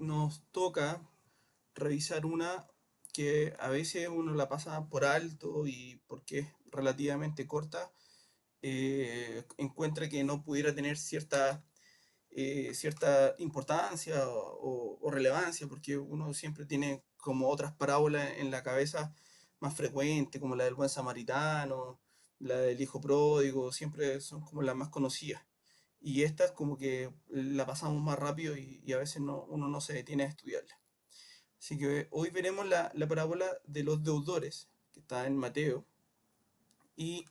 nos toca revisar una que a veces uno la pasa por alto y porque es relativamente corta, encuentra que no pudiera tener cierta importancia o relevancia, porque uno siempre tiene como otras parábolas en la cabeza más frecuentes, como la del buen samaritano, la del hijo pródigo, siempre son como las más conocidas. Y estas como que la pasamos más rápido y a veces uno no se detiene a estudiarla. Así que hoy veremos la parábola de los deudores, que está en Mateo, y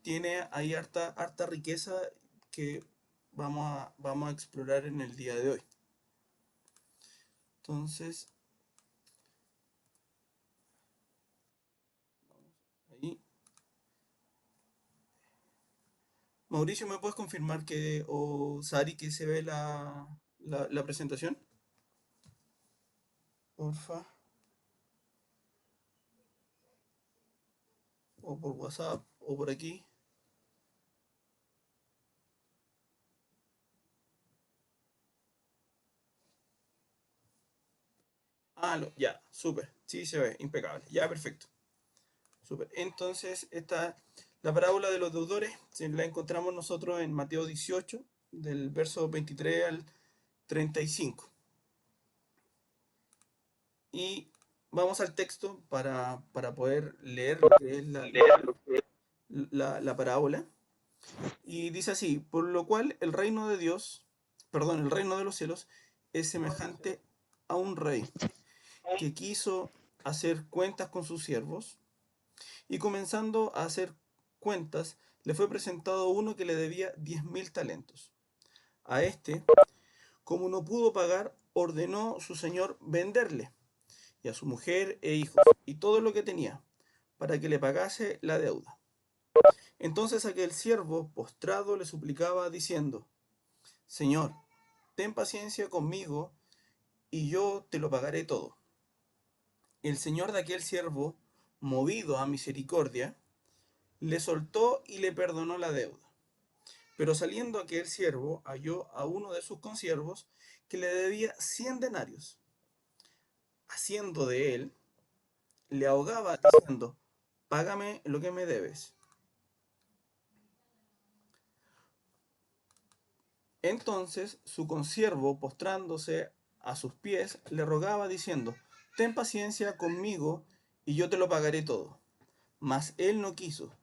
tiene ahí harta riqueza que vamos a explorar en el día de hoy. Entonces, ahí. Mauricio, ¿me puedes confirmar o Sari, que se ve la presentación? Porfa. O por WhatsApp, o por aquí. Ah, ya, súper. Sí, se ve, impecable. Ya, perfecto. Súper. Entonces, la parábola de los deudores la encontramos nosotros en Mateo 18, del verso 23 al 35. Y vamos al texto para poder leer lo que es la parábola. Y dice así: por lo cual el reino de Dios, perdón, el reino de los cielos es semejante a un rey que quiso hacer cuentas con sus siervos, y comenzando a hacer cuentas, le fue presentado uno que le debía 10.000 talentos. A este, como no pudo pagar, ordenó su señor venderle, y a su mujer e hijos, y todo lo que tenía, para que le pagase la deuda. Entonces aquel siervo, postrado, le suplicaba, diciendo: Señor, ten paciencia conmigo, y yo te lo pagaré todo. El señor de aquel siervo, movido a misericordia, le soltó y le perdonó la deuda. Pero saliendo aquel siervo, halló a uno de sus consiervos que le debía 100 denarios. Haciendo de él, le ahogaba diciendo: Págame lo que me debes. Entonces su consiervo, postrándose a sus pies, le rogaba diciendo: Ten paciencia conmigo, y yo te lo pagaré todo. Mas él no quiso,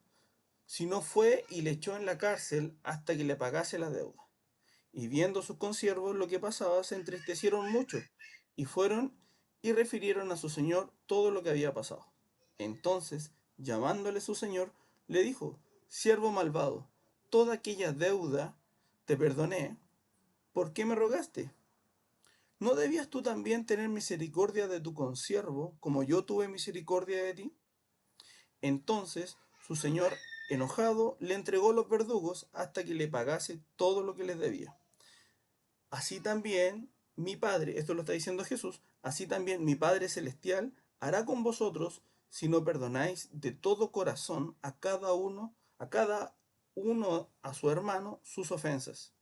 sino fue y le echó en la cárcel hasta que le pagase la deuda. Y viendo sus consiervos lo que pasaba, se entristecieron mucho, y fueron y refirieron a su señor todo lo que había pasado. Entonces, llamándole su señor, le dijo: Siervo malvado, toda aquella deuda te perdoné, ¿por qué me rogaste? ¿No debías tú también tener misericordia de tu consiervo, como yo tuve misericordia de ti? Entonces su señor, enojado, le entregó los verdugos hasta que le pagase todo lo que les debía. Así también mi Padre, esto lo está diciendo Jesús, así también mi Padre Celestial hará con vosotros si no perdonáis de todo corazón a cada uno a su hermano sus ofensas.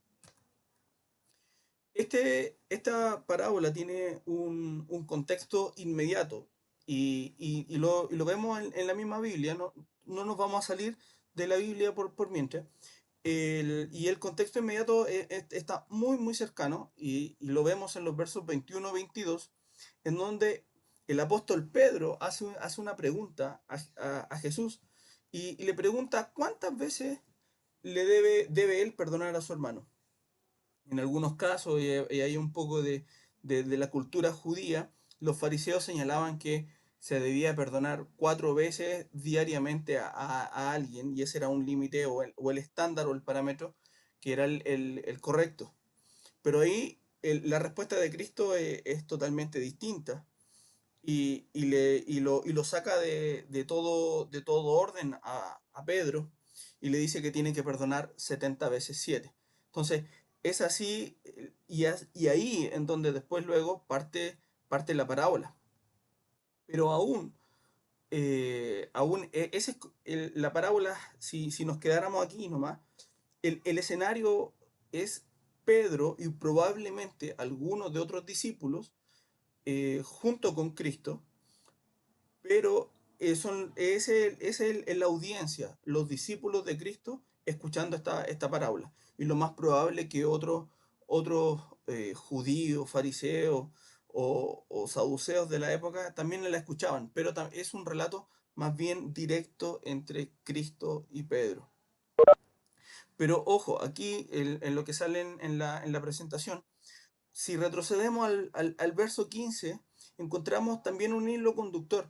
Esta parábola tiene un contexto inmediato y lo vemos en la misma Biblia, no nos vamos a salir de la Biblia por mientras. Y el contexto inmediato está muy cercano y lo vemos en los versos 21-22, en donde el apóstol Pedro hace una pregunta a Jesús y le pregunta cuántas veces debe él perdonar a su hermano. En algunos casos, y hay un poco de la cultura judía, los fariseos señalaban que se debía perdonar 4 veces diariamente a alguien, y ese era un límite o el estándar o el parámetro que era el correcto. Pero ahí la respuesta de Cristo es totalmente distinta y lo saca de todo orden a Pedro y le dice que tiene que perdonar 70 veces 7. Entonces, es así y ahí en donde después luego parte la parábola. Pero la parábola, si nos quedáramos aquí nomás, el escenario es Pedro y probablemente algunos de otros discípulos junto con Cristo, pero es la audiencia, los discípulos de Cristo escuchando esta parábola. Y lo más probable que otros judíos, fariseos o saduceos de la época también la escuchaban, pero es un relato más bien directo entre Cristo y Pedro. Pero ojo, aquí en lo que sale en la presentación, si retrocedemos al verso 15, encontramos también un hilo conductor.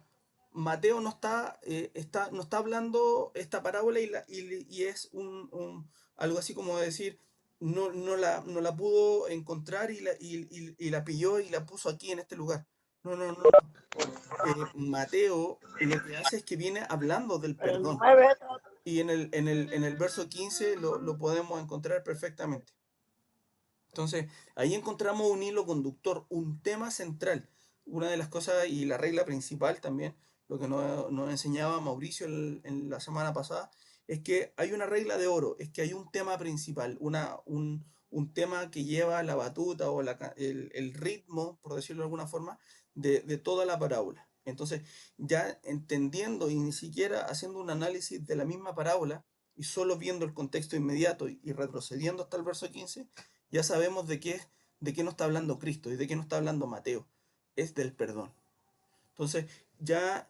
Mateo no está hablando esta parábola y es algo así como decir, no la pudo encontrar y la pilló y la puso aquí en este lugar. No, no, no, no. Mateo lo que hace es que viene hablando del El perdón. 9. Y en el verso 15 lo podemos encontrar perfectamente. Entonces, ahí encontramos un hilo conductor, un tema central. Una de las cosas y la regla principal también, lo que nos enseñaba Mauricio en la semana pasada, es que hay una regla de oro, es que hay un tema principal, un tema que lleva la batuta o el ritmo, por decirlo de alguna forma, de toda la parábola. Entonces, ya entendiendo y ni siquiera haciendo un análisis de la misma parábola y solo viendo el contexto inmediato y retrocediendo hasta el verso 15, ya sabemos de qué nos está hablando Cristo y de qué nos está hablando Mateo. Es del perdón. Entonces, ya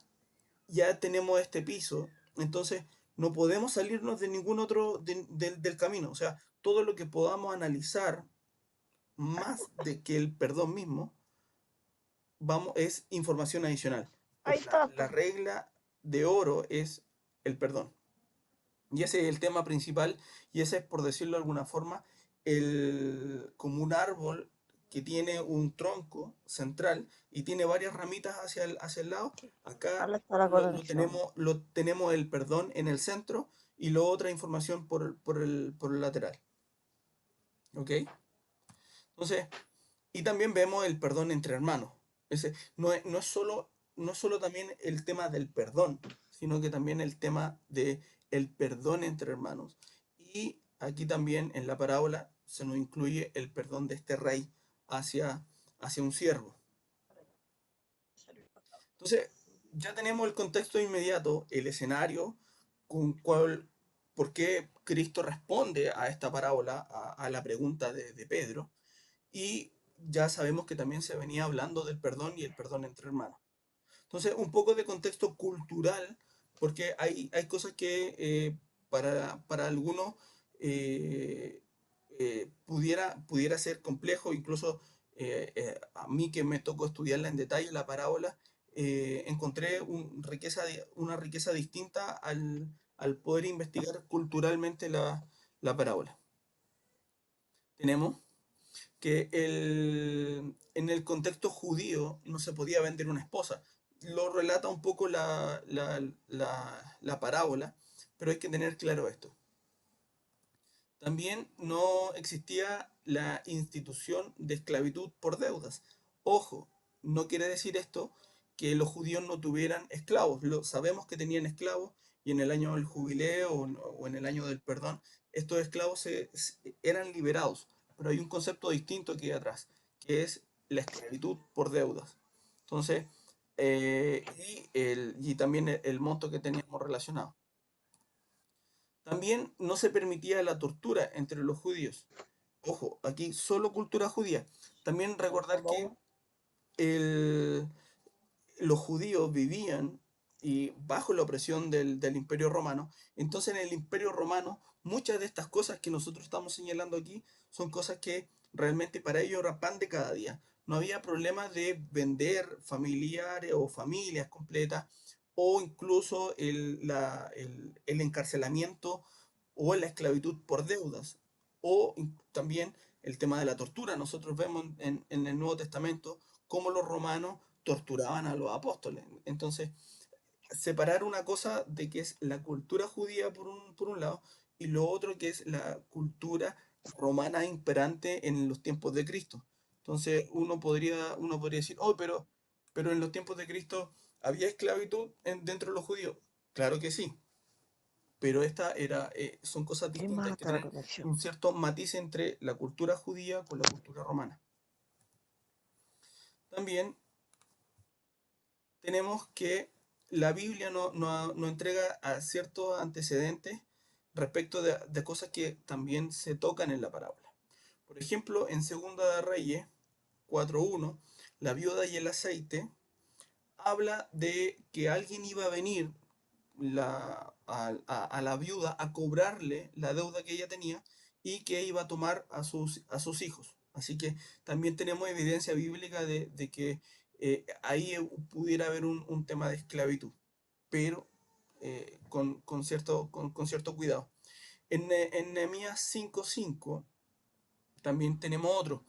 tenemos este piso, entonces no podemos salirnos de ningún otro del camino. O sea, todo lo que podamos analizar más de que el perdón mismo, es información adicional. Ahí Pero la, está. la regla de oro es el perdón. Y ese es el tema principal, y ese es, por decirlo de alguna forma, como un árbol que tiene un tronco central y tiene varias ramitas hacia el lado. Acá Ahí está la lo conexión. tenemos el perdón en el centro y luego otra información por el lateral. ¿Ok? Entonces, y también vemos el perdón entre hermanos. No es solo también el tema del perdón, sino que también el tema de el perdón entre hermanos. Y aquí también en la parábola se nos incluye el perdón de este rey hacia un siervo. Entonces, ya tenemos el contexto inmediato, el escenario, por qué Cristo responde a esta parábola, a la pregunta de Pedro. Y ya sabemos que también se venía hablando del perdón y el perdón entre hermanos. Entonces, un poco de contexto cultural, porque hay cosas que para algunos pudiera ser complejo, incluso a mí que me tocó estudiarla en detalle, la parábola, encontré una riqueza distinta al poder investigar culturalmente la parábola. Tenemos que en el contexto judío no se podía vender una esposa. Lo relata un poco la parábola, pero hay que tener claro esto. También no existía la institución de esclavitud por deudas. Ojo, no quiere decir esto que los judíos no tuvieran esclavos. Sabemos que tenían esclavos y en el año del jubileo o en el año del perdón, estos esclavos eran liberados. Pero hay un concepto distinto aquí atrás, que es la esclavitud por deudas. Entonces, y también el monto que teníamos relacionado. También no se permitía la tortura entre los judíos. Ojo, aquí solo cultura judía. También recordar que el- los judíos vivían bajo la opresión del Imperio Romano. Entonces en el Imperio Romano muchas de estas cosas que nosotros estamos señalando aquí son cosas que realmente para ellos era pan de cada día. No había problema de vender familiares o familias completas o incluso el encarcelamiento o la esclavitud por deudas o también el tema de la tortura. Nosotros vemos en el Nuevo Testamento cómo los romanos torturaban a los apóstoles. Entonces, separar una cosa de que es la cultura judía por un lado y lo otro que es la cultura romana imperante en los tiempos de Cristo. Entonces, uno podría decir, oh, pero en los tiempos de Cristo había esclavitud dentro de los judíos. Claro que sí, pero son cosas Es distintas, más hay que hasta la tener conexión. un cierto matiz entre la cultura judía con la cultura romana. También tenemos que la Biblia no entrega a ciertos antecedentes respecto de cosas que también se tocan en la parábola. Por ejemplo, en Segunda de Reyes 4.1, la viuda y el aceite habla de que alguien iba a venir a la viuda a cobrarle la deuda que ella tenía y que iba a tomar a sus hijos. Así que también tenemos evidencia bíblica de que ahí pudiera haber un tema de esclavitud, pero con cierto cuidado. En Nehemías 5.5 también tenemos otro.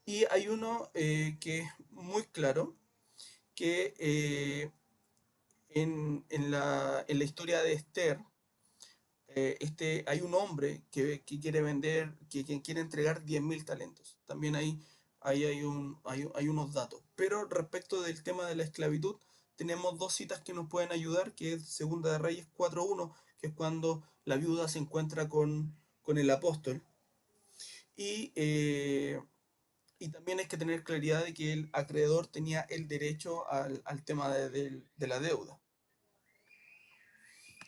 Y hay uno que es muy claro, que en la historia de Esther, hay un hombre que quiere vender, que quiere entregar 10.000 talentos. También ahí hay unos datos. Pero respecto del tema de la esclavitud, tenemos dos citas que nos pueden ayudar, que es Segunda de Reyes 4.1, que es cuando la viuda se encuentra con el apóstol. Y, eh, y también hay que tener claridad de que el acreedor tenía el derecho al tema de la deuda.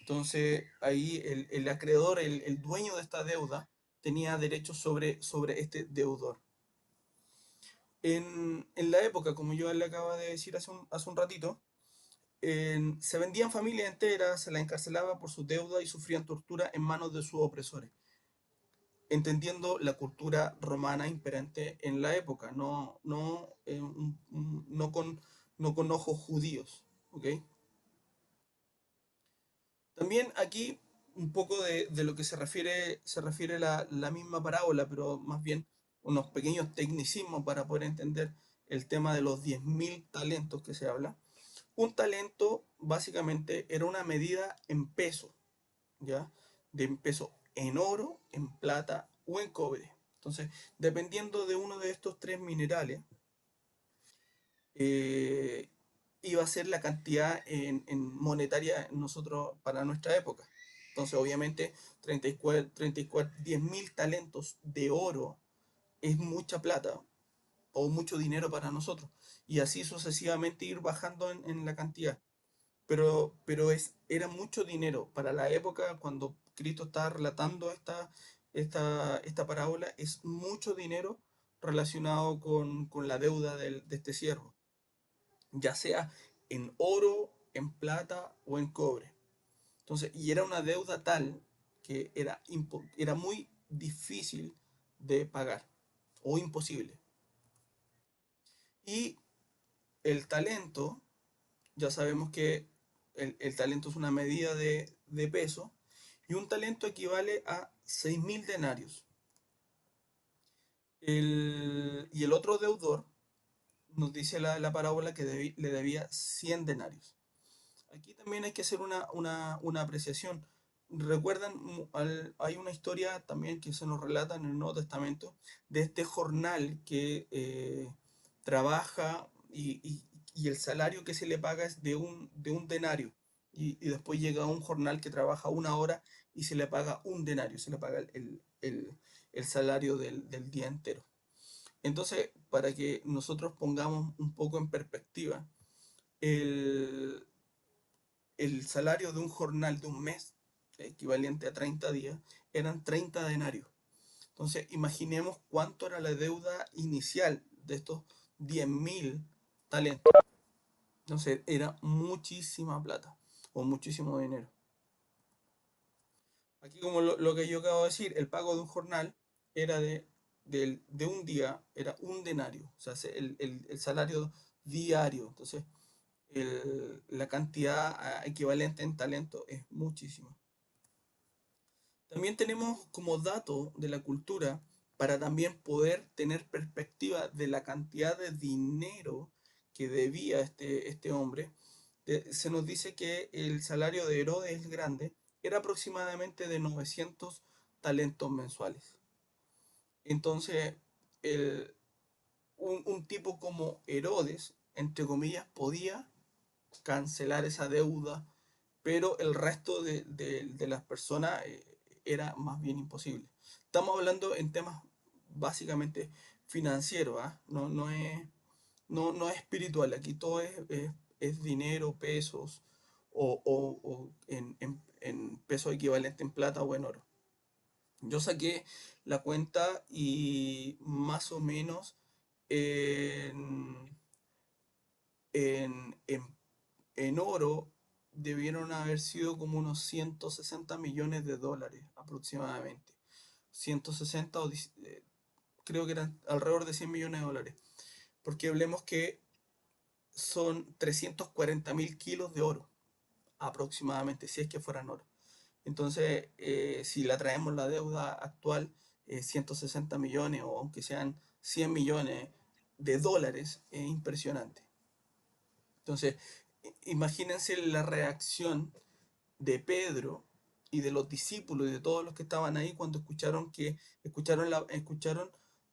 Entonces, ahí el acreedor, el dueño de esta deuda, tenía derechos sobre este deudor. En la época, como yo le acabo de decir hace un ratito, se vendían familias enteras, se las encarcelaba por su deuda y sufrían tortura en manos de sus opresores, entendiendo la cultura romana imperante en la época, no con ojos judíos. ¿Ok? También aquí un poco de lo que se refiere la misma parábola, pero más bien unos pequeños tecnicismos para poder entender el tema de los 10.000 talentos que se habla. Un talento básicamente era una medida en peso, ¿ya? De peso en oro, en plata o en cobre. Entonces, dependiendo de uno de estos tres minerales, eh, iba a ser la cantidad en monetaria nosotros para nuestra época. Entonces, obviamente, 10.000 talentos de oro es mucha plata o mucho dinero para nosotros. Y así sucesivamente ir bajando en la cantidad. Pero era mucho dinero para la época cuando Cristo estaba relatando esta parábola, es mucho dinero relacionado con la deuda de este siervo, ya sea en oro, en plata o en cobre. Entonces, y era una deuda tal que era muy difícil de pagar o imposible. Y el talento, ya sabemos que el talento es una medida de peso, y un talento equivale a 6.000 denarios. Y el otro deudor nos dice la parábola que le debía 100 denarios. Aquí también hay que hacer una apreciación. Recuerdan, hay una historia también que se nos relata en el Nuevo Testamento de este jornal que trabaja y el salario que se le paga es de un denario. Y después llega un jornal que trabaja 1 hora y se le paga un denario, se le paga el salario del día entero. Entonces, para que nosotros pongamos un poco en perspectiva, el, el salario de un jornal de un mes, equivalente a 30 días, eran 30 denarios. Entonces, imaginemos cuánto era la deuda inicial de estos 10.000 talentos. Entonces, era muchísima plata o muchísimo dinero. Aquí, como lo que yo acabo de decir, el pago de un jornal era de un día, era un denario, o sea, el salario diario. Entonces, la cantidad equivalente en talento es muchísima. También tenemos como dato de la cultura, para también poder tener perspectiva de la cantidad de dinero que debía este hombre. Se nos dice que el salario de Herodes el Grande era aproximadamente de 900 talentos mensuales. Entonces, el- un tipo como Herodes, entre comillas, podía cancelar esa deuda pero el resto de las personas era más bien imposible. Estamos hablando en temas básicamente financieros, ¿ah? No es espiritual, aquí todo es dinero, pesos, o en pesos equivalentes en plata o en oro. Yo saqué la cuenta y más o menos en, en, en, en oro debieron haber sido como unos 160 millones de dólares aproximadamente. 160 creo que eran alrededor de 100 millones de dólares. Porque hablemos que son 340.000 kilos de oro aproximadamente, si es que fueran oro. Entonces, si la traemos la deuda actual, 160 millones o aunque sean 100 millones de dólares, es impresionante. Entonces, imagínense la reacción de Pedro y de los discípulos y de todos los que estaban ahí cuando escucharon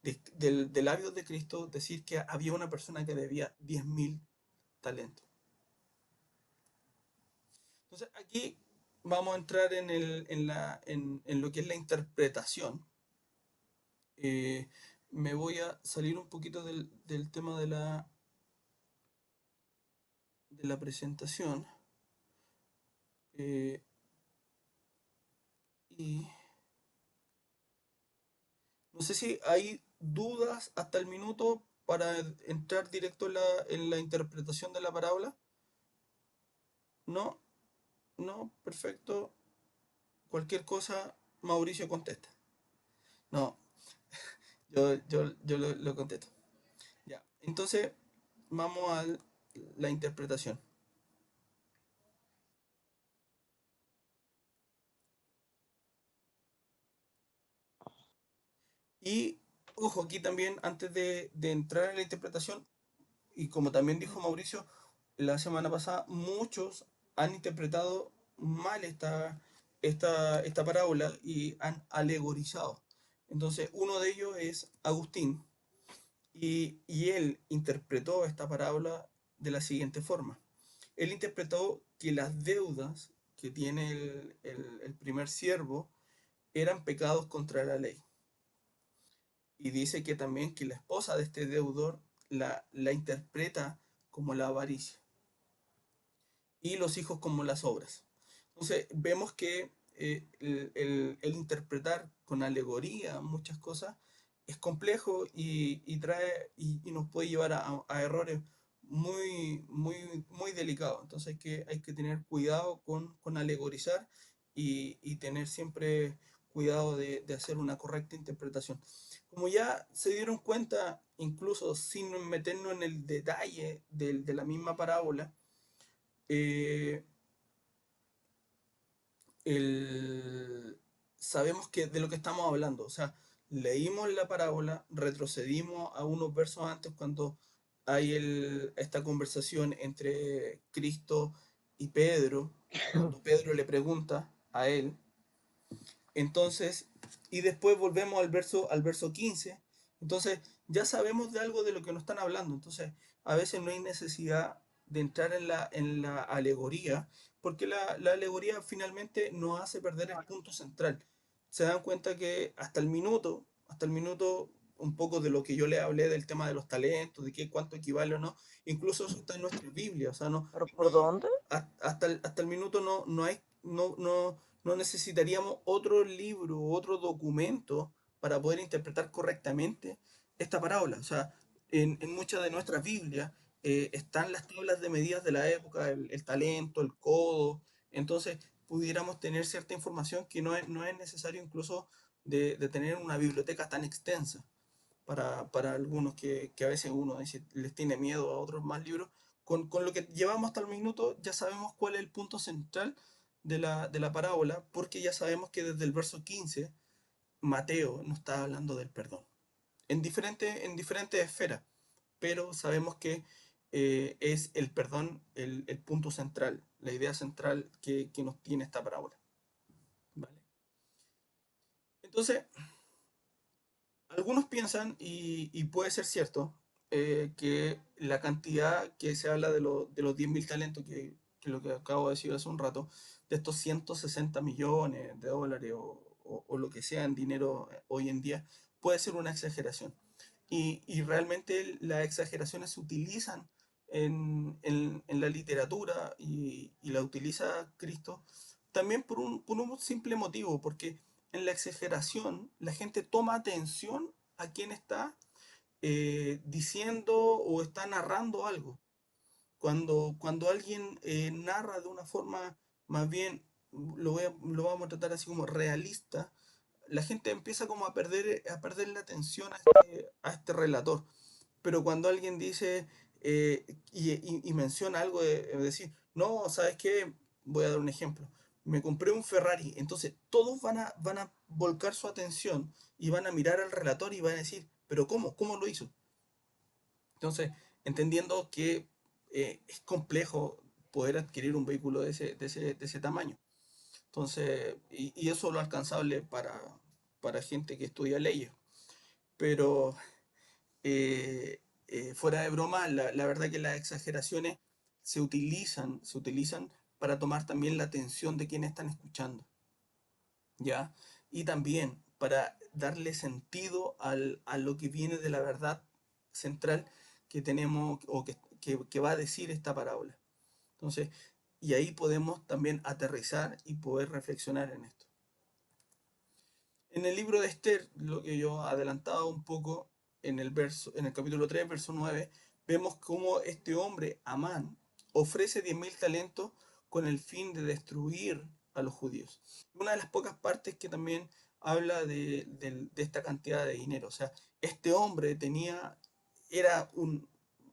de labios de Cristo decir que había una persona que debía 10.000 talentos. Entonces, aquí vamos a entrar en lo que es la interpretación. Eh, Me voy a salir un poquito del tema de la presentación. eh, y no sé si hay dudas hasta el minuto para entrar directo en la interpretación de la parábola. No, no, perfecto. Cualquier cosa, Mauricio contesta. No, yo lo contesto. Ya, entonces vamos a la interpretación. Y, ojo, aquí también, antes de entrar en la interpretación, y como también dijo Mauricio la semana pasada, muchos han interpretado mal esta parábola y han alegorizado. Entonces, uno de ellos es Agustín, y él interpretó esta parábola de la siguiente forma. Él interpretó que las deudas que tiene el primer siervo eran pecados contra la ley. Y dice que también que la esposa de este deudor la interpreta como la avaricia y los hijos como las obras. Entonces vemos que el interpretar con alegoría muchas cosas es complejo y nos puede llevar a errores muy delicados. Entonces hay que tener cuidado con alegorizar y tener siempre cuidado de hacer una correcta interpretación. Como ya se dieron cuenta, incluso sin meternos en el detalle de la misma parábola, eh, sabemos que de lo que estamos hablando. O sea, leímos la parábola, retrocedimos a unos versos antes cuando hay esta conversación entre Cristo y Pedro, cuando Pedro le pregunta a él. Entonces, y después volvemos al verso 15. Entonces, ya sabemos de algo de lo que nos están hablando. Entonces, a veces no hay necesidad de entrar en la alegoría, porque la alegoría finalmente nos hace perder el punto central. Se dan cuenta que hasta el minuto, un poco de lo que yo le hablé del tema de los talentos, de qué cuánto equivale o no, incluso eso está en nuestra Biblia. O sea, ¿Pero por no, dónde? hasta el minuto no hay, no necesitaríamos otro libro, otro documento para poder interpretar correctamente esta parábola. O sea, en muchas de nuestras Biblias están las tablas de medidas de la época, el talento, el codo. Entonces, pudiéramos tener cierta información que no es necesario incluso de tener una biblioteca tan extensa para algunos que a veces uno les tiene miedo a otros más libros. Con lo que llevamos hasta el minuto ya sabemos cuál es el punto central de la parábola, porque ya sabemos que desde el verso 15 Mateo nos está hablando del perdón, en diferentes esferas, pero sabemos que es el perdón el punto central, la idea central que nos tiene esta parábola. ¿Vale? Entonces, algunos piensan, y puede ser cierto, que la cantidad que se habla de los 10.000 talentos, que que lo que acabo de decir hace un rato, de estos 160 millones de dólares o lo que sea en dinero hoy en día, puede ser una exageración. Y realmente las exageraciones se utilizan en la literatura y la utiliza Cristo también por un simple motivo, porque en la exageración la gente toma atención a quien está diciendo o está narrando algo. Cuando alguien narra de una forma más bien, lo vamos a tratar así como realista, la gente empieza como a perder la atención a este relator. Pero cuando alguien dice y menciona algo de decir, no, ¿sabes qué? Voy a dar un ejemplo. Me compré un Ferrari, entonces todos van a volcar su atención y van a mirar al relator y van a decir, pero ¿cómo? ¿Cómo lo hizo? Entonces, entendiendo que es complejo poder adquirir un vehículo de ese tamaño. Entonces, y eso es lo alcanzable para gente que estudia leyes. Pero fuera de broma, la verdad que las exageraciones se utilizan para tomar también la atención de quienes están escuchando, ¿ya? Y también para darle sentido a lo que viene de la verdad central que tenemos o que va a decir esta parábola. Entonces, y ahí podemos también aterrizar y poder reflexionar en esto. En el libro de Esther, lo que yo adelantaba un poco en el capítulo 3 verso 9, vemos cómo este hombre, Amán, ofrece 10.000 talentos con el fin de destruir a los judíos. Una de las pocas partes que también habla de esta cantidad de dinero. O sea, este hombre era un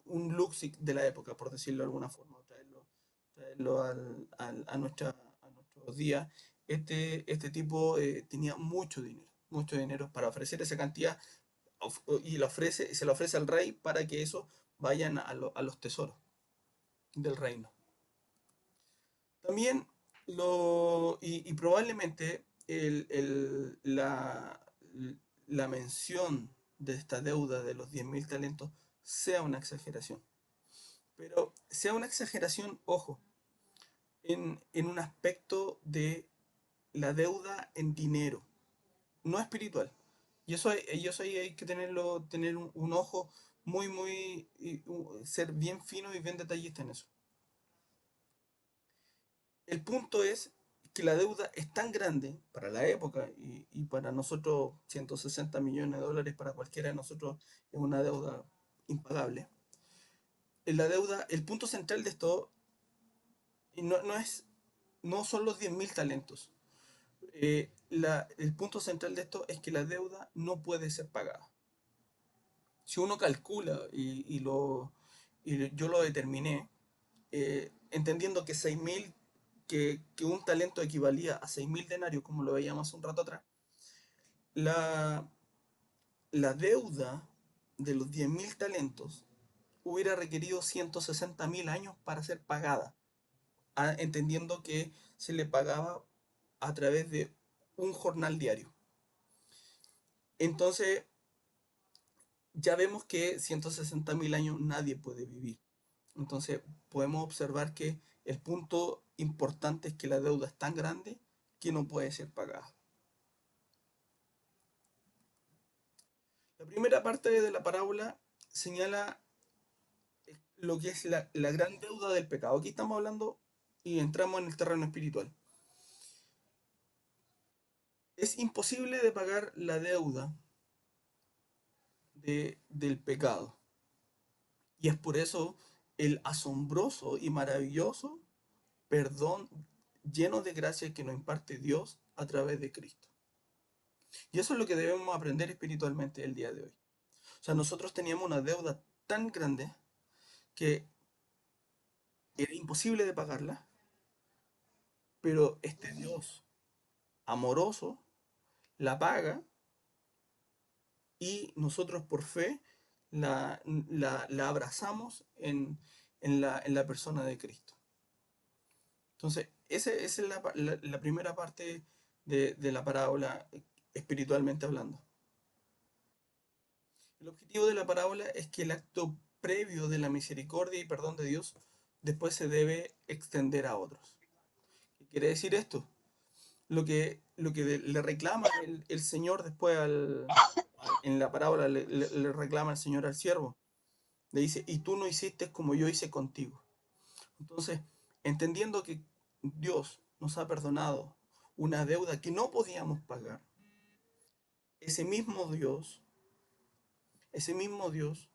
Luxic de la época, por decirlo de alguna forma, traerlo a nuestros días. Este tipo tenía mucho dinero para ofrecer esa cantidad y se la ofrece al rey para que eso vayan a los tesoros del reino. También y probablemente la mención de esta deuda de los 10.000 talentos sea una exageración. Pero sea una exageración, ojo, en un aspecto de la deuda en dinero, no espiritual. Y eso ahí hay que tener un ojo ser bien fino y bien detallista en eso. El punto es que la deuda es tan grande para la época y para nosotros 160 millones de dólares para cualquiera de nosotros es una deuda impagable. La deuda, el punto central de esto no son los 10.000 talentos. El punto central de esto es que la deuda no puede ser pagada. Si uno calcula y yo lo determiné, entendiendo que 6.000, que un talento equivalía a 6.000 denarios, como lo veíamos hace un rato atrás, la, la deuda de los 10.000 talentos hubiera requerido 160.000 años para ser pagada, entendiendo que se le pagaba a través de un jornal diario. Entonces, ya vemos que 160.000 años nadie puede vivir. Entonces, podemos observar que el punto importante es que la deuda es tan grande que no puede ser pagada. La primera parte de la parábola señala lo que es la gran deuda del pecado. Aquí estamos hablando y entramos en el terreno espiritual. Es imposible de pagar la deuda del pecado. Y es por eso el asombroso y maravilloso perdón lleno de gracia que nos imparte Dios a través de Cristo. Y eso es lo que debemos aprender espiritualmente el día de hoy. O sea, nosotros teníamos una deuda tan grande que era imposible de pagarla, pero este Dios amoroso la paga y nosotros por fe la abrazamos en la persona de Cristo. Entonces, esa es la primera parte de la parábola espiritualmente hablando. El objetivo de la parábola es que el acto previo de la misericordia y perdón de Dios después se debe extender a otros. ¿Qué quiere decir esto? Lo que le reclama el Señor después en la parábola, le reclama el Señor al siervo. Le dice, y tú no hiciste como yo hice contigo. Entonces, entendiendo que Dios nos ha perdonado una deuda que no podíamos pagar, ese mismo Dios, ese mismo Dios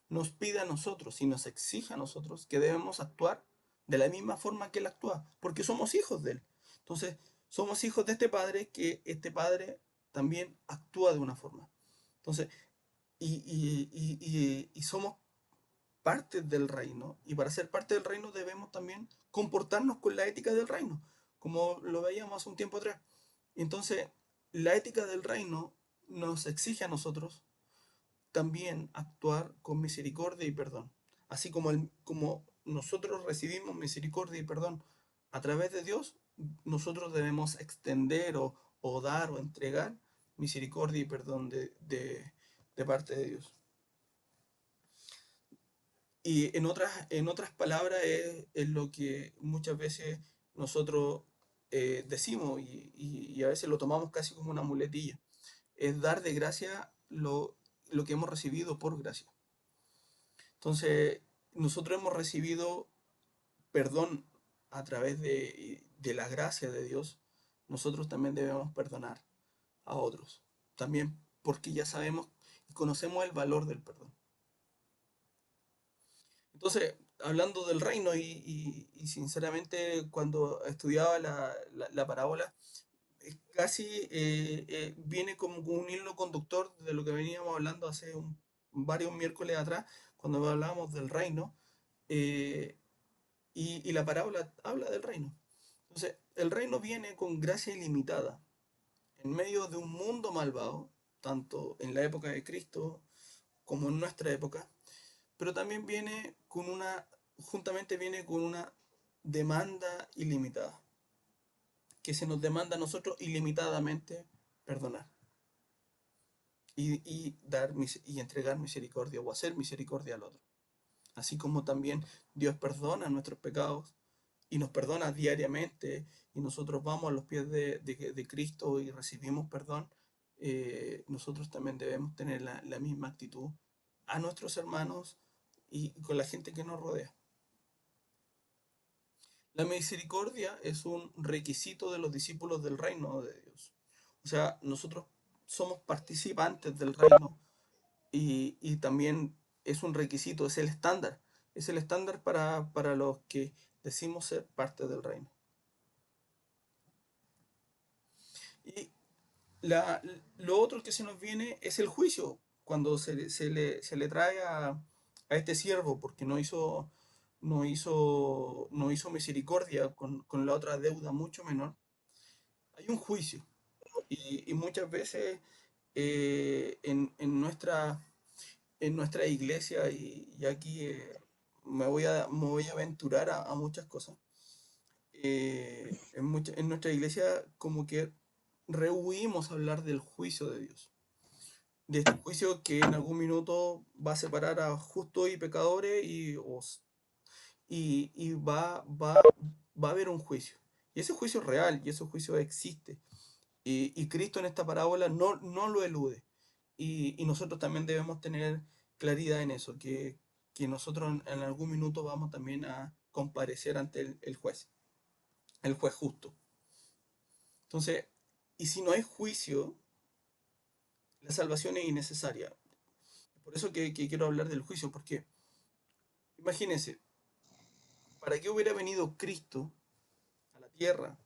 nos pide a nosotros y nos exige a nosotros que debemos actuar de la misma forma que Él actúa, porque somos hijos de Él. Entonces, somos hijos de este Padre, que este Padre también actúa de una forma. Entonces, y somos parte del reino, y para ser parte del reino debemos también comportarnos con la ética del reino, como lo veíamos hace un tiempo atrás. Entonces, la ética del reino nos exige a nosotros también actuar con misericordia y perdón. Así como nosotros recibimos misericordia y perdón a través de Dios, nosotros debemos extender o dar o entregar misericordia y perdón de parte de Dios. Y en otras palabras es lo que muchas veces nosotros decimos y a veces lo tomamos casi como una muletilla. Es dar de gracia lo que hemos recibido por gracia. Entonces, nosotros hemos recibido perdón a través de la gracia de Dios. Nosotros también debemos perdonar a otros. También porque ya sabemos y conocemos el valor del perdón. Entonces, hablando del reino y sinceramente cuando estudiaba la parábola, casi viene como un hilo conductor de lo que veníamos hablando hace varios miércoles atrás, cuando hablábamos del reino, eh, y la parábola habla del reino. Entonces, el reino viene con gracia ilimitada, en medio de un mundo malvado, tanto en la época de Cristo como en nuestra época, pero también juntamente viene con una demanda ilimitada, que se nos demanda a nosotros ilimitadamente perdonar y entregar misericordia o hacer misericordia al otro. Así como también Dios perdona nuestros pecados y nos perdona diariamente y nosotros vamos a los pies de Cristo y recibimos perdón, nosotros también debemos tener la misma actitud a nuestros hermanos y con la gente que nos rodea. La misericordia es un requisito de los discípulos del reino de Dios. O sea, nosotros somos participantes del reino y también es un requisito, es el estándar. Es el estándar para los que decimos ser parte del reino. Y la, lo otro que se nos viene es el juicio, cuando se le trae a este siervo porque no hizo misericordia con la otra deuda mucho menor. Hay un juicio y muchas veces en nuestra iglesia y aquí me voy a aventurar a muchas cosas. En nuestra iglesia como que rehuimos hablar del juicio de Dios, de este juicio que en algún minuto va a separar a justos y pecadores y va a haber un juicio. Y ese juicio es real y ese juicio existe. Y Cristo en esta parábola no lo elude. Y nosotros también debemos tener claridad en eso, que nosotros en algún minuto vamos también a comparecer ante el juez justo. Entonces, y si no hay juicio, la salvación es innecesaria. Por eso que quiero hablar del juicio, porque imagínense, ¿para qué hubiera venido Cristo a la tierra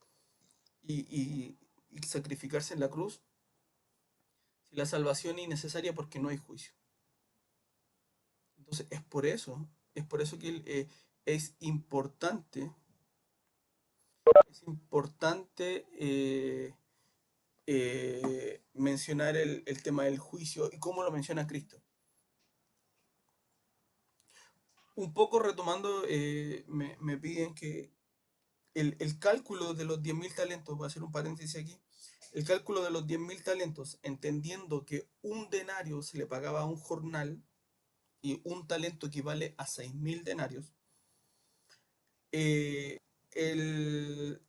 y sacrificarse en la cruz si la salvación es innecesaria porque no hay juicio? Entonces, es por eso que es importante mencionar el tema del juicio y cómo lo menciona Cristo. Un poco retomando, me piden que el cálculo de los 10.000 talentos, voy a hacer un paréntesis aquí, el cálculo de los 10.000 talentos, entendiendo que un denario se le pagaba un jornal y un talento equivale a 6.000 denarios, eh, el-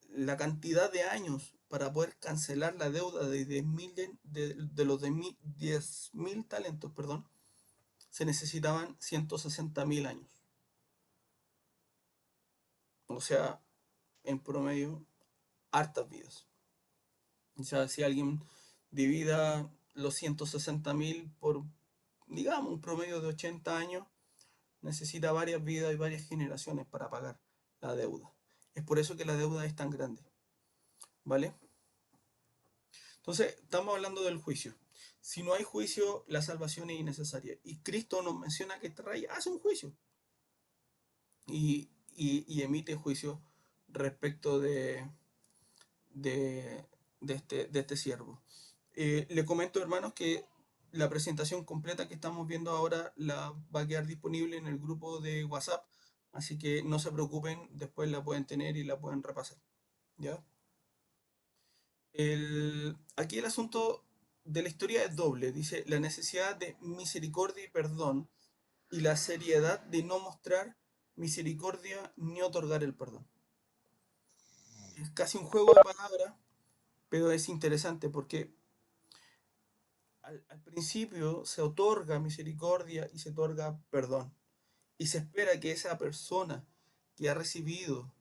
la cantidad de años para poder cancelar la deuda de 10.000 de los 10.000 talentos, perdón, se necesitaban 160.000 años. O sea, en promedio, hartas vidas. O sea, si alguien divida los 160.000 por, digamos, un promedio de 80 años, necesita varias vidas y varias generaciones para pagar la deuda. Es por eso que la deuda es tan grande, ¿vale? Entonces, estamos hablando del juicio. Si no hay juicio, la salvación es innecesaria. Y Cristo nos menciona que este rey hace un juicio y emite juicio respecto de, de este siervo. Le comento, hermanos, que la presentación completa que estamos viendo ahora la va a quedar disponible en el grupo de WhatsApp, así que no se preocupen, después la pueden tener y la pueden repasar. ¿Ya? Aquí el asunto de la historia es doble. Dice la necesidad de misericordia y perdón y la seriedad de no mostrar misericordia ni otorgar el perdón. Es casi un juego de palabras, pero es interesante porque al principio se otorga misericordia y se otorga perdón. Y se espera que esa persona que ha recibido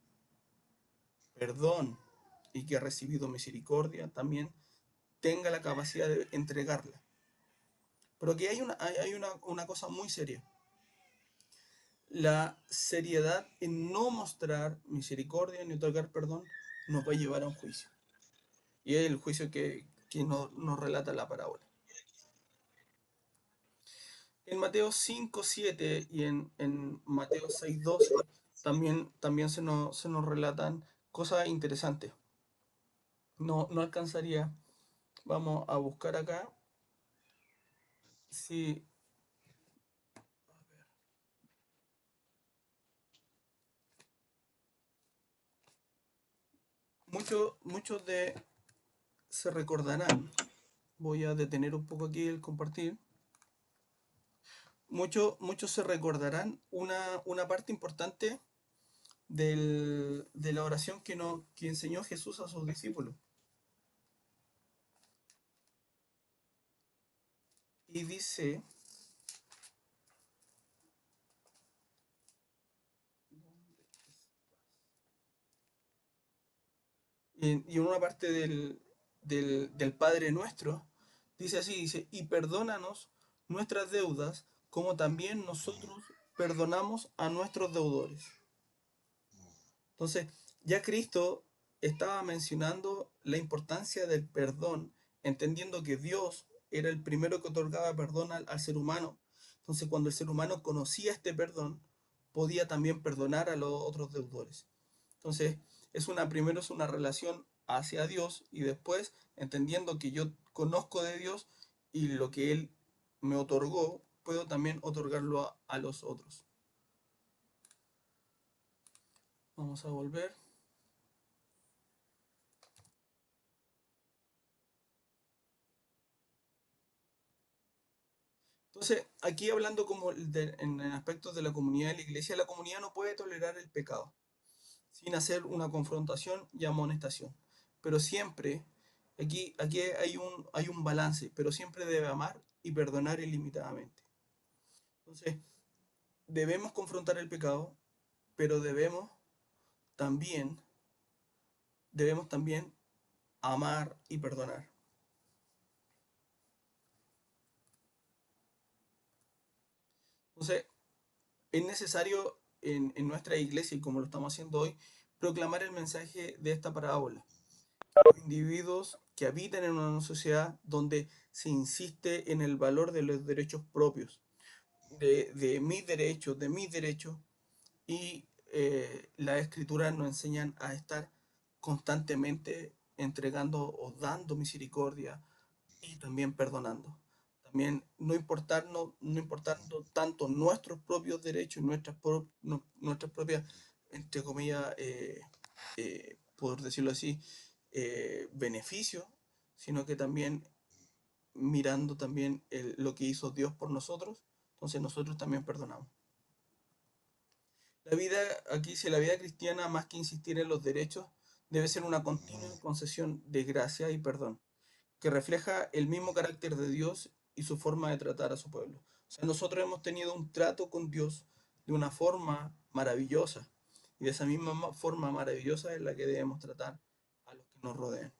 perdón y que ha recibido misericordia también tenga la capacidad de entregarla. Pero aquí hay una cosa muy seria. La seriedad en no mostrar misericordia ni otorgar perdón nos va a llevar a un juicio. Y es el juicio que nos relata la parábola. En Mateo 5:7 y en Mateo 6:12 también se nos relatan cosas interesantes. No alcanzaría. Vamos a buscar acá. Si muchos de se recordarán. Voy a detener un poco aquí el compartir. Muchos se recordarán una parte importante de la oración que enseñó Jesús a sus discípulos. Y dice, y en una parte del Padre Nuestro, dice así, dice, y perdónanos nuestras deudas como también nosotros perdonamos a nuestros deudores. Entonces, ya Cristo estaba mencionando la importancia del perdón, entendiendo que Dios era el primero que otorgaba perdón al ser humano. Entonces, cuando el ser humano conocía este perdón, podía también perdonar a los otros deudores. Entonces, primero es una relación hacia Dios y después, entendiendo que yo conozco de Dios y lo que Él me otorgó, puedo también otorgarlo a los otros. Vamos a volver. Entonces, aquí hablando en aspectos de la comunidad de la iglesia, la comunidad no puede tolerar el pecado sin hacer una confrontación y amonestación. Pero siempre, aquí hay un balance, pero siempre debe amar y perdonar ilimitadamente. Entonces, debemos confrontar el pecado, pero también, debemos también amar y perdonar. Entonces, es necesario en nuestra iglesia, y como lo estamos haciendo hoy, proclamar el mensaje de esta parábola. Los individuos que habitan en una sociedad donde se insiste en el valor de los derechos propios, de mis derechos, y las escrituras nos enseñan a estar constantemente entregando o dando misericordia y también perdonando. También no importando tanto nuestros propios derechos, nuestras propias, entre comillas, por decirlo así, beneficios, sino que también mirando también lo que hizo Dios por nosotros, entonces nosotros también perdonamos. La vida, aquí si la vida cristiana, más que insistir en los derechos, debe ser una continua concesión de gracia y perdón, que refleja el mismo carácter de Dios y su forma de tratar a su pueblo. O sea, nosotros hemos tenido un trato con Dios de una forma maravillosa, y de esa misma forma maravillosa es la que debemos tratar a los que nos rodean.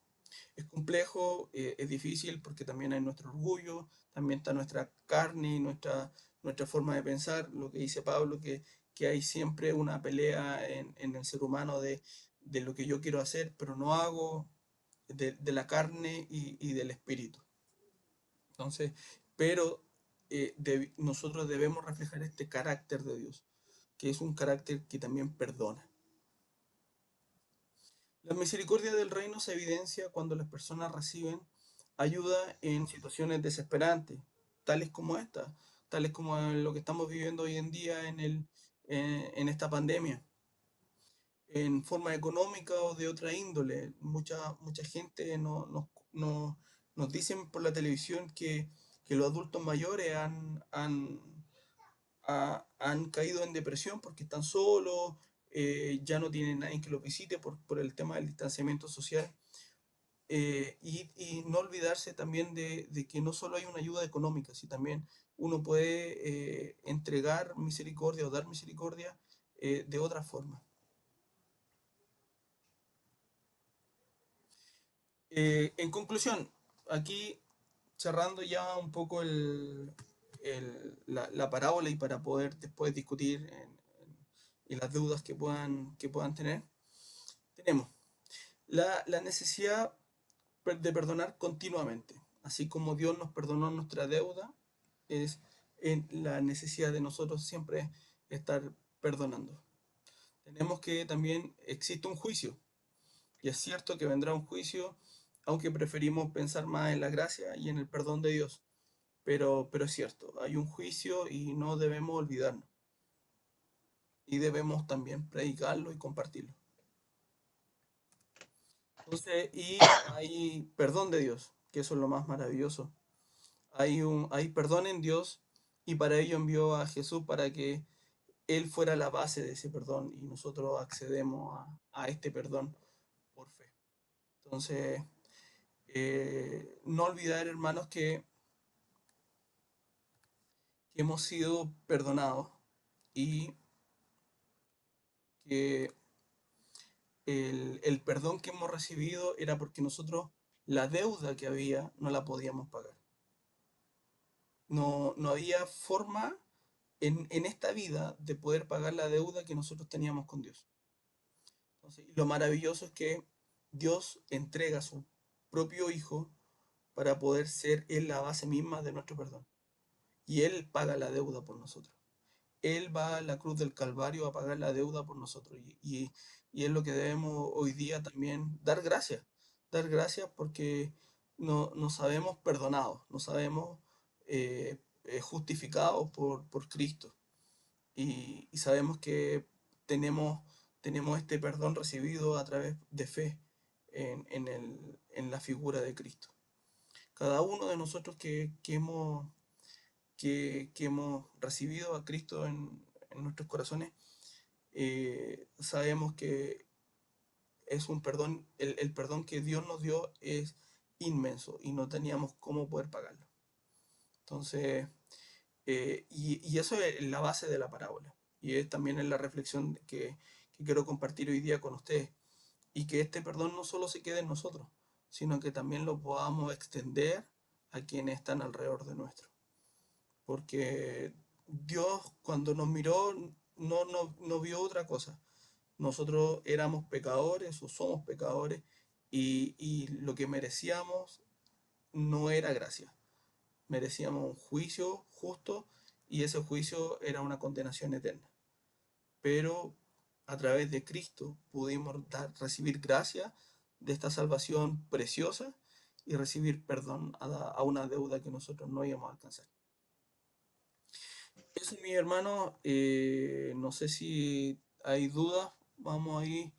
Es complejo, es difícil porque también hay nuestro orgullo, también está nuestra carne y nuestra forma de pensar, lo que dice Pablo, que hay siempre una pelea en el ser humano de lo que yo quiero hacer, pero no hago, de la carne y del espíritu. Entonces, pero nosotros debemos reflejar este carácter de Dios, que es un carácter que también perdona. La misericordia del reino se evidencia cuando las personas reciben ayuda en situaciones desesperantes, tales como esta, tales como lo que estamos viviendo hoy en día en esta pandemia, en forma económica o de otra índole. Mucha gente nos dicen por la televisión que los adultos mayores han caído en depresión porque están solos, ya no tienen nadie que los visite por el tema del distanciamiento social. Y no olvidarse también de que no solo hay una ayuda económica, sino también uno puede entregar misericordia o dar misericordia de otra forma. En conclusión, aquí cerrando ya un poco la parábola y para poder después discutir en las dudas que puedan tener, tenemos la necesidad de perdonar continuamente. Así como Dios nos perdonó nuestra deuda, es en la necesidad de nosotros siempre estar perdonando. Tenemos que también existe un juicio, y es cierto que vendrá un juicio, aunque preferimos pensar más en la gracia y en el perdón de Dios. Pero es cierto, hay un juicio y no debemos olvidarnos. Y debemos también predicarlo y compartirlo. Entonces, y hay perdón de Dios, que eso es lo más maravilloso. Hay perdón en Dios y para ello envió a Jesús para que Él fuera la base de ese perdón y nosotros accedemos a este perdón por fe. Entonces, no olvidar, hermanos, que hemos sido perdonados y que el perdón que hemos recibido era porque nosotros la deuda que había no la podíamos pagar. No había forma en esta vida de poder pagar la deuda que nosotros teníamos con Dios. Entonces, y lo maravilloso es que Dios entrega a su propio Hijo para poder ser Él la base misma de nuestro perdón. Y Él paga la deuda por nosotros. Él va a la cruz del Calvario a pagar la deuda por nosotros. Y es lo que debemos hoy día también dar gracias. Dar gracias porque nos sabemos perdonados, nos sabemos justificados por Cristo. Y sabemos que tenemos, tenemos este perdón recibido a través de fe en la figura de Cristo. Cada uno de nosotros que hemos recibido a Cristo en nuestros corazones, sabemos que es un perdón, el perdón que Dios nos dio es inmenso y no teníamos cómo poder pagarlo. Entonces, y eso es la base de la parábola. Y es también en la reflexión que quiero compartir hoy día con ustedes. Y que este perdón no solo se quede en nosotros, sino que también lo podamos extender a quienes están alrededor de nuestro. Porque Dios cuando nos miró no vio otra cosa. Nosotros éramos pecadores o somos pecadores y lo que merecíamos no era gracia. Merecíamos un juicio justo y ese juicio era una condenación eterna. Pero a través de Cristo pudimos recibir gracia de esta salvación preciosa y recibir perdón a una deuda que nosotros no íbamos a alcanzar. Eso, mi hermano, no sé si hay dudas. Vamos ahí,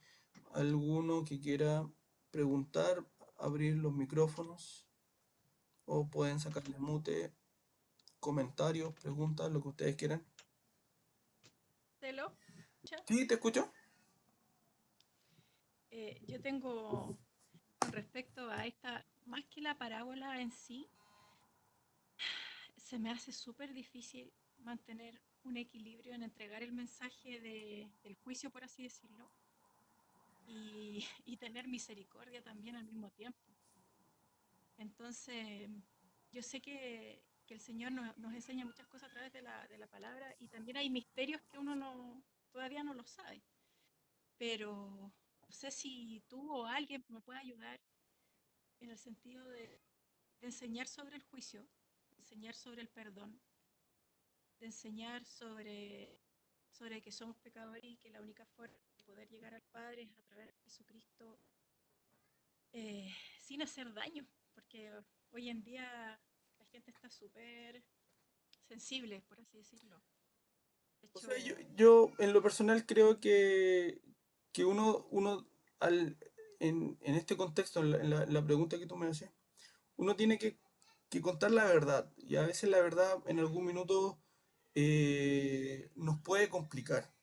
alguno que quiera preguntar, abrir los micrófonos o pueden sacarle mute, comentarios, preguntas, lo que ustedes quieran. Telo. Sí, te escucho. Yo tengo con respecto a esta, más que la parábola en sí, se me hace súper difícil mantener un equilibrio en entregar el mensaje del juicio, por así decirlo, y tener misericordia también al mismo tiempo. Entonces, yo sé que el Señor nos enseña muchas cosas a través de la palabra y también hay misterios que uno todavía no lo sabe, pero no sé si tú o alguien me puede ayudar en el sentido de enseñar sobre el juicio, de enseñar sobre el perdón, de enseñar sobre que somos pecadores y que la única forma de poder llegar al Padre es a través de Jesucristo, eh, sin hacer daño, porque hoy en día la gente está súper sensible, por así decirlo. De O sea, hecho, yo en lo personal creo que uno en este contexto, en la pregunta que tú me haces, uno tiene que contar la verdad. Y a veces la verdad en algún minuto nos puede complicar.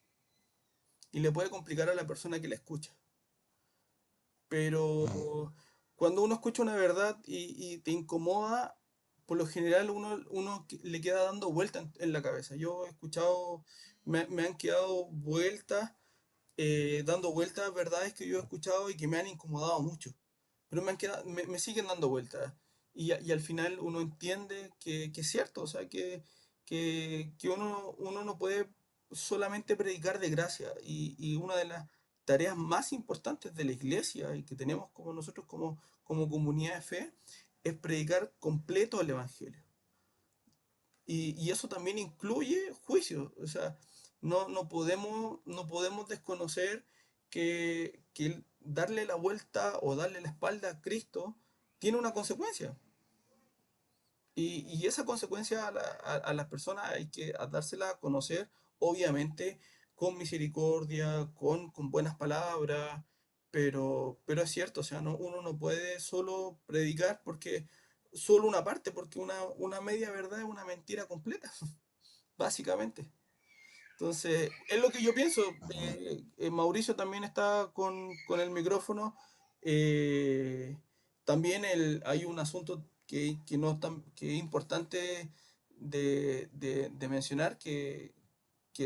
Y le puede complicar a la persona que la escucha. Pero cuando uno escucha una verdad y te incomoda, por lo general uno le queda dando vueltas en la cabeza. Yo he escuchado, me han quedado vueltas, dando vueltas verdades que yo he escuchado y que me han incomodado mucho. Pero me siguen dando vueltas. Y al final uno entiende que es cierto, o sea, que uno no puede solamente predicar de gracia. Y una de las tareas más importantes de la iglesia y que tenemos como nosotros como comunidad de fe es predicar completo el Evangelio. Y eso también incluye juicio. O sea, no podemos desconocer que darle la vuelta o darle la espalda a Cristo tiene una consecuencia. Y esa consecuencia a las personas hay que dársela a conocer, obviamente, con misericordia, con buenas palabras, pero es cierto, o sea, uno no puede solo predicar porque solo una parte, porque una media verdad es una mentira completa, básicamente. Entonces, es lo que yo pienso. Mauricio también está con el micrófono. Eh, también hay un asunto que no es que es importante de mencionar, que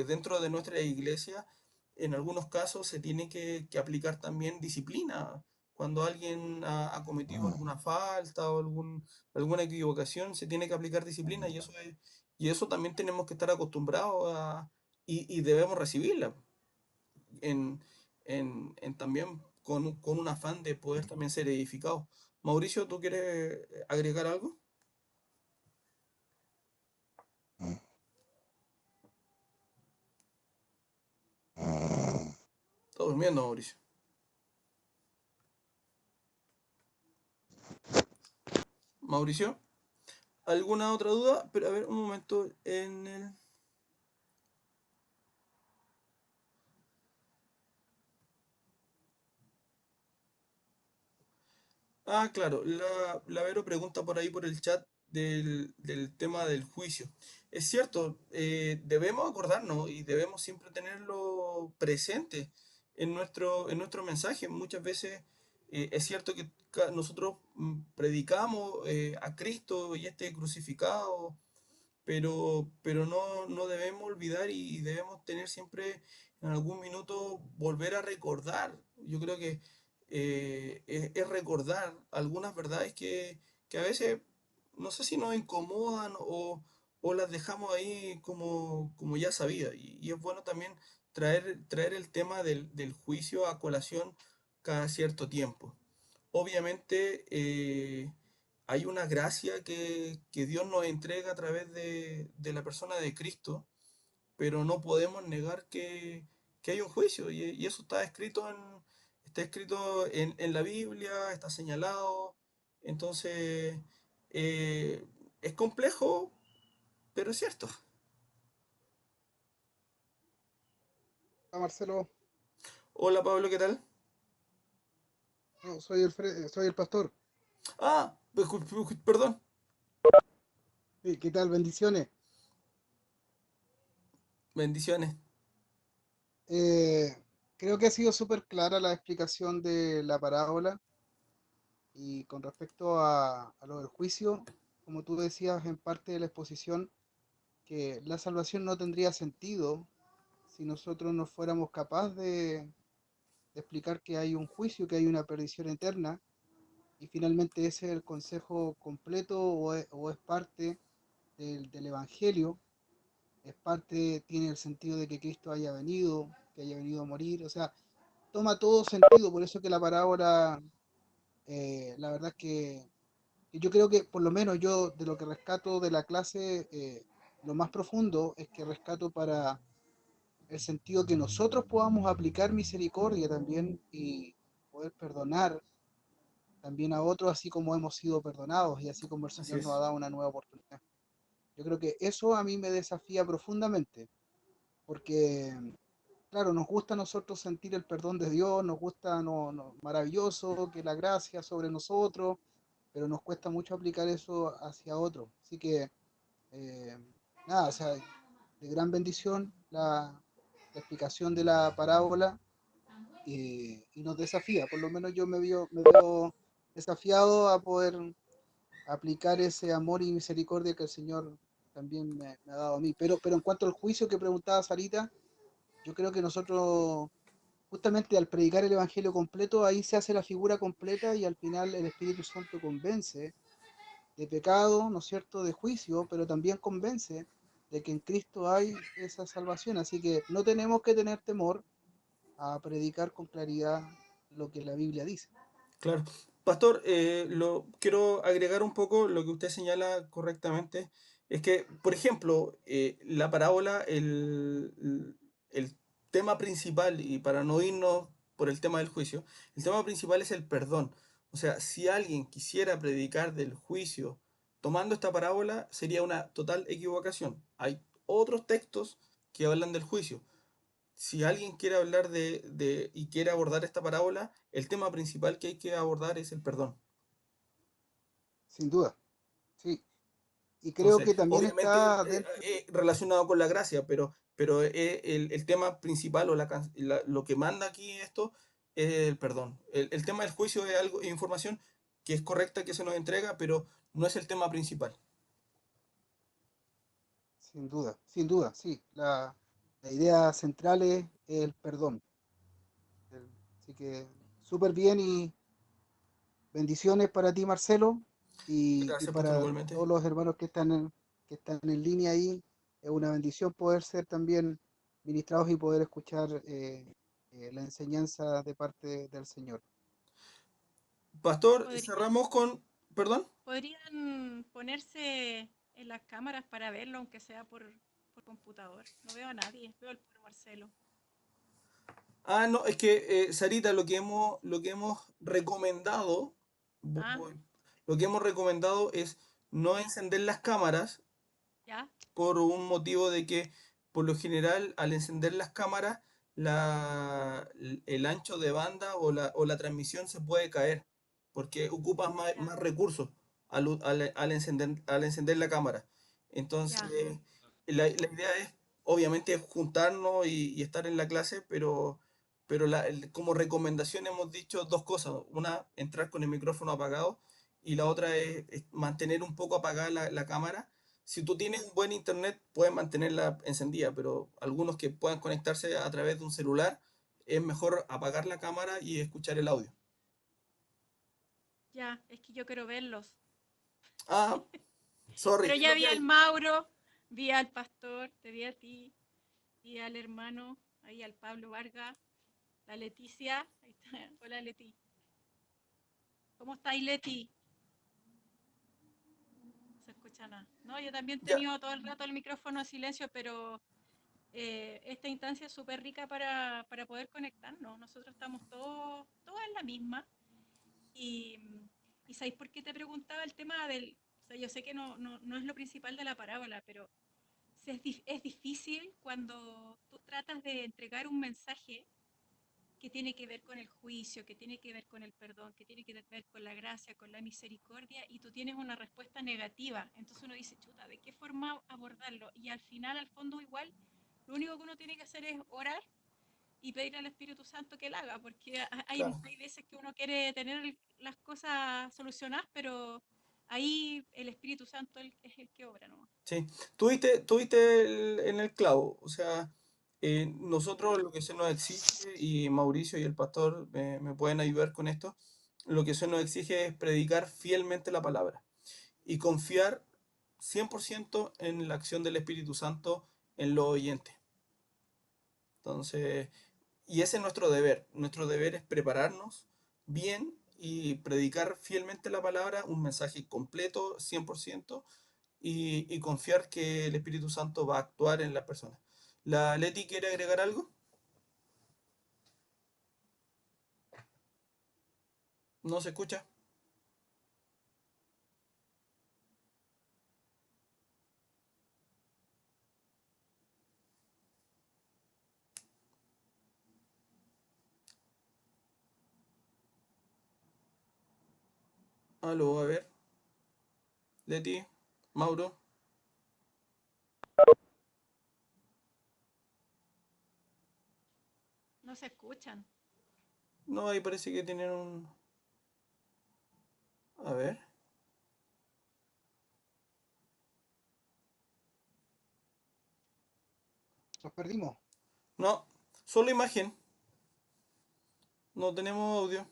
dentro de nuestra iglesia, en algunos casos se tiene que aplicar también disciplina. Cuando alguien ha cometido alguna falta o alguna equivocación, se tiene que aplicar disciplina y eso también tenemos que estar acostumbrados y debemos recibirla en, también con un afán de poder también ser edificados. Mauricio, ¿tú quieres agregar algo? Está durmiendo, Mauricio. Mauricio, ¿alguna otra duda? Pero a ver, un momento en el... Ah, claro, la Vero pregunta por ahí por el chat del tema del juicio. Es cierto, debemos acordarnos y debemos siempre tenerlo presente en nuestro mensaje. Muchas veces es cierto que nosotros predicamos a Cristo y este crucificado, pero no debemos olvidar y debemos tener siempre en algún minuto volver a recordar. Yo creo que es recordar algunas verdades que a veces no sé si nos incomodan o las dejamos ahí como ya sabía. Y es bueno también traer el tema del juicio a colación cada cierto tiempo. Obviamente hay una gracia que Dios nos entrega a través de la persona de Cristo, pero no podemos negar que hay un juicio y eso está escrito en la Biblia, está señalado. Entonces, eh, es complejo, pero es cierto. Hola Marcelo, Hola Pablo, ¿qué tal? no, soy el pastor. Ah, perdón. Sí, ¿qué tal? Bendiciones. Bendiciones. Eh, Creo que ha sido súper clara la explicación de la parábola y con respecto a lo del juicio, como tú decías en parte de la exposición, que la salvación no tendría sentido si nosotros no fuéramos capaces de explicar que hay un juicio, que hay una perdición eterna, y finalmente ese es el consejo completo o es parte del Evangelio, es parte, tiene el sentido de que Cristo haya venido, que haya venido a morir, o sea, toma todo sentido, por eso que la parábola, la verdad es que yo creo que por lo menos yo de lo que rescato de la clase, lo más profundo es que rescato para el sentido que nosotros podamos aplicar misericordia también y poder perdonar también a otros así como hemos sido perdonados y así como el Así Señor nos ha es. dado una nueva oportunidad. Yo creo que eso a mí me desafía profundamente, porque claro, nos gusta a nosotros sentir el perdón de Dios, nos gusta, maravilloso, que la gracia sobre nosotros, pero nos cuesta mucho aplicar eso hacia otros. Así que, eh, nada, o sea, de gran bendición la explicación de la parábola y nos desafía, por lo menos yo me veo desafiado a poder aplicar ese amor y misericordia que el Señor también me ha dado a mí. Pero en cuanto al juicio que preguntaba Sarita, yo creo que nosotros justamente al predicar el Evangelio completo, ahí se hace la figura completa y al final el Espíritu Santo convence de pecado, ¿no es cierto?, de juicio, pero también convence de que en Cristo hay esa salvación. Así que no tenemos que tener temor a predicar con claridad lo que la Biblia dice. Claro. Pastor, quiero agregar un poco lo que usted señala correctamente. Es que, por ejemplo, la parábola, el tema principal, y para no irnos por el tema del juicio, el tema principal es el perdón. O sea, si alguien quisiera predicar del juicio tomando esta parábola, sería una total equivocación. Hay otros textos que hablan del juicio. Si alguien quiere hablar y quiere abordar esta parábola, el tema principal que hay que abordar es el perdón. Sin duda, sí. Y creo Entonces, que también obviamente está dentro, relacionado con la gracia, pero el tema principal o lo que manda aquí esto es el perdón. El tema del juicio es algo, es información que es correcta que se nos entrega, pero no es el tema principal. sin duda, sí. La idea central es el perdón. Así que súper bien y bendiciones para ti, Marcelo, y Gracias, pastor, para igualmente. todos los hermanos que están en línea ahí. Es una bendición poder ser también ministrados y poder escuchar la enseñanza de parte del Señor. Pastor, ¿Podrían, cerramos con... ¿Perdón? podrían ponerse en las cámaras para verlo, aunque sea por computador? No veo a nadie, veo al puro Marcelo. Ah, no, es que, Sarita, lo que hemos recomendado, Ah, lo que hemos recomendado es no encender las cámaras ya, por un motivo de que, por lo general, al encender las cámaras, el ancho de banda o la transmisión se puede caer, porque ocupas ya, más recursos al encender la cámara. Entonces, ya. la idea es, obviamente, juntarnos y estar en la clase, pero como recomendación hemos dicho dos cosas. Una, entrar con el micrófono apagado, y la otra es mantener un poco apagada la cámara. Si tú tienes un buen internet, puedes mantenerla encendida, pero algunos que puedan conectarse a través de un celular, es mejor apagar la cámara y escuchar el audio. Ya, es que yo quiero verlos. Ah, sorry, Pero es ya lo que vi al hay. Mauro, vi al pastor, te vi a ti, vi al hermano, ahí al Pablo Vargas, la Leticia. Ahí está. Hola Leti. ¿Cómo estáis, Leti? No se escucha nada. No, yo también he Ya, tenido todo el rato el micrófono en silencio, pero esta instancia es súper rica para poder conectarnos. Nosotros estamos todos en la misma. Y, y ¿sabéis por qué te preguntaba el tema del... O sea, yo sé que no es lo principal de la parábola, pero es difícil cuando tú tratas de entregar un mensaje que tiene que ver con el juicio, que tiene que ver con el perdón, que tiene que ver con la gracia, con la misericordia, y tú tienes una respuesta negativa. Entonces uno dice, chuta, ¿de qué forma abordarlo? Y al final, al fondo, igual, lo único que uno tiene que hacer es orar y pedirle al Espíritu Santo que él haga, porque Claro. hay veces que uno quiere tener las cosas solucionadas, pero ahí el Espíritu Santo es el que obra, ¿no? Sí, tuviste en el clavo, o sea, nosotros lo que se nos exige, y Mauricio y el pastor me pueden ayudar con esto, lo que se nos exige es predicar fielmente la palabra y confiar 100% en la acción del Espíritu Santo en los oyentes. Entonces, y ese es nuestro deber es prepararnos bien y predicar fielmente la palabra, un mensaje completo, 100%, y confiar que el Espíritu Santo va a actuar en las personas. ¿La Leti quiere agregar algo? ¿No se escucha? Aló, a ver. Leti, Mauro. No se escuchan. No, ahí parece que tienen un... A ver. Nos perdimos. No, solo imagen. No tenemos audio.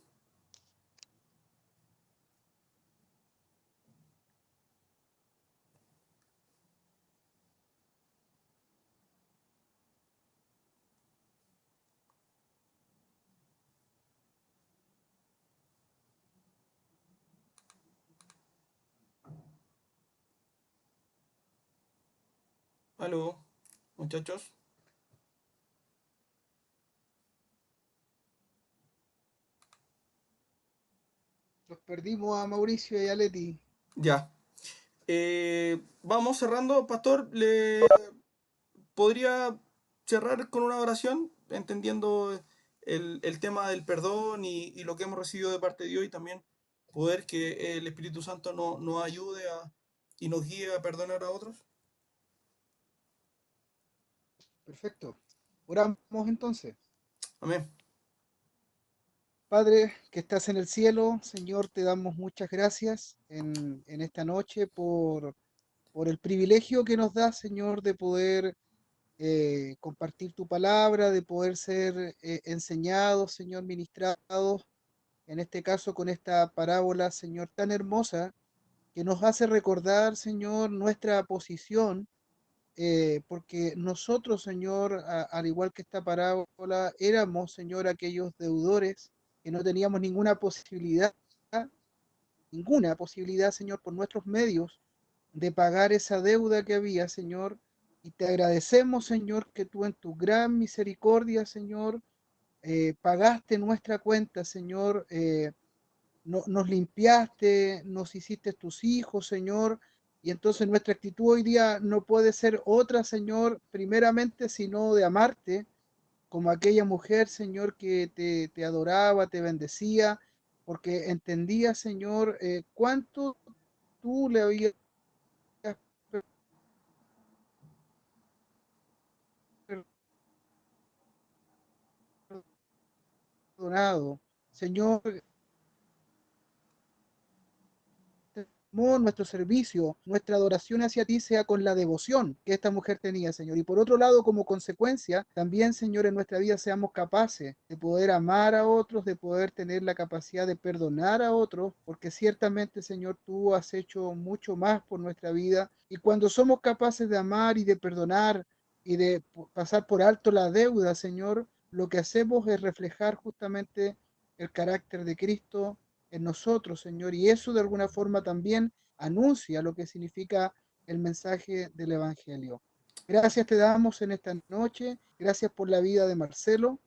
Aló, muchachos. Nos perdimos a Mauricio y a Leti. Ya. Vamos cerrando, pastor. ¿Le podría cerrar con una oración, entendiendo el tema del perdón y lo que hemos recibido de parte de Dios y también poder que el Espíritu Santo nos ayude y nos guíe a perdonar a otros? Perfecto. Oramos entonces. Amén. Padre que estás en el cielo, Señor, te damos muchas gracias en esta noche por el privilegio que nos da, Señor, de poder compartir tu palabra, de poder ser enseñados, Señor, ministrados, en este caso con esta parábola, Señor, tan hermosa, que nos hace recordar, Señor, nuestra posición, porque nosotros, Señor, al igual que esta parábola, éramos, Señor, aquellos deudores que no teníamos ninguna posibilidad, Señor, por nuestros medios de pagar esa deuda que había, Señor. Y te agradecemos, Señor, que tú en tu gran misericordia, Señor, pagaste nuestra cuenta, Señor, nos limpiaste, nos hiciste tus hijos, Señor. Y entonces nuestra actitud hoy día no puede ser otra, Señor, primeramente, sino de amarte, como aquella mujer, Señor, que te adoraba, te bendecía, porque entendía, Señor, cuánto tú le habías perdonado. Señor, nuestro servicio, nuestra adoración hacia ti sea con la devoción que esta mujer tenía, Señor. Y por otro lado, como consecuencia, también, Señor, en nuestra vida seamos capaces de poder amar a otros, de poder tener la capacidad de perdonar a otros, porque ciertamente, Señor, tú has hecho mucho más por nuestra vida. Y cuando somos capaces de amar y de perdonar y de pasar por alto la deuda, Señor, lo que hacemos es reflejar justamente el carácter de Cristo en nosotros, Señor, y eso de alguna forma también anuncia lo que significa el mensaje del Evangelio. Gracias te damos en esta noche, gracias por la vida de Marcelo,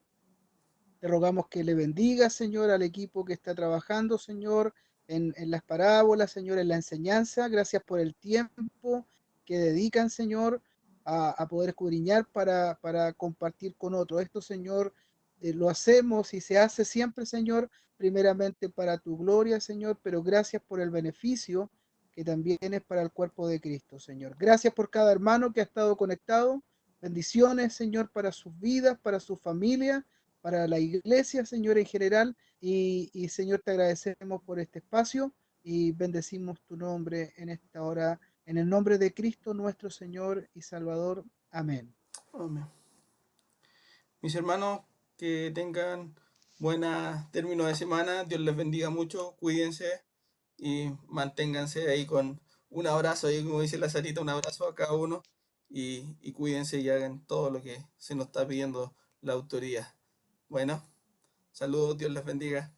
te rogamos que le bendiga, Señor, al equipo que está trabajando, Señor, en las parábolas, Señor, en la enseñanza. Gracias por el tiempo que dedican, Señor, a poder escudriñar para compartir con otros. Esto, Señor, lo hacemos y se hace siempre, Señor, primeramente para tu gloria, Señor, pero gracias por el beneficio que también es para el cuerpo de Cristo, Señor. Gracias por cada hermano que ha estado conectado. Bendiciones, Señor, para sus vidas, para su familia, para la iglesia, Señor, en general. Señor, te agradecemos por este espacio y bendecimos tu nombre en esta hora, en el nombre de Cristo, nuestro Señor y Salvador. Amén. Amén. Mis hermanos, que tengan buena término de semana. Dios les bendiga mucho. Cuídense y manténganse ahí con un abrazo, ahí como dice la Sarita, un abrazo a cada uno y cuídense y hagan todo lo que se nos está pidiendo la autoridad. Bueno, saludos, Dios les bendiga.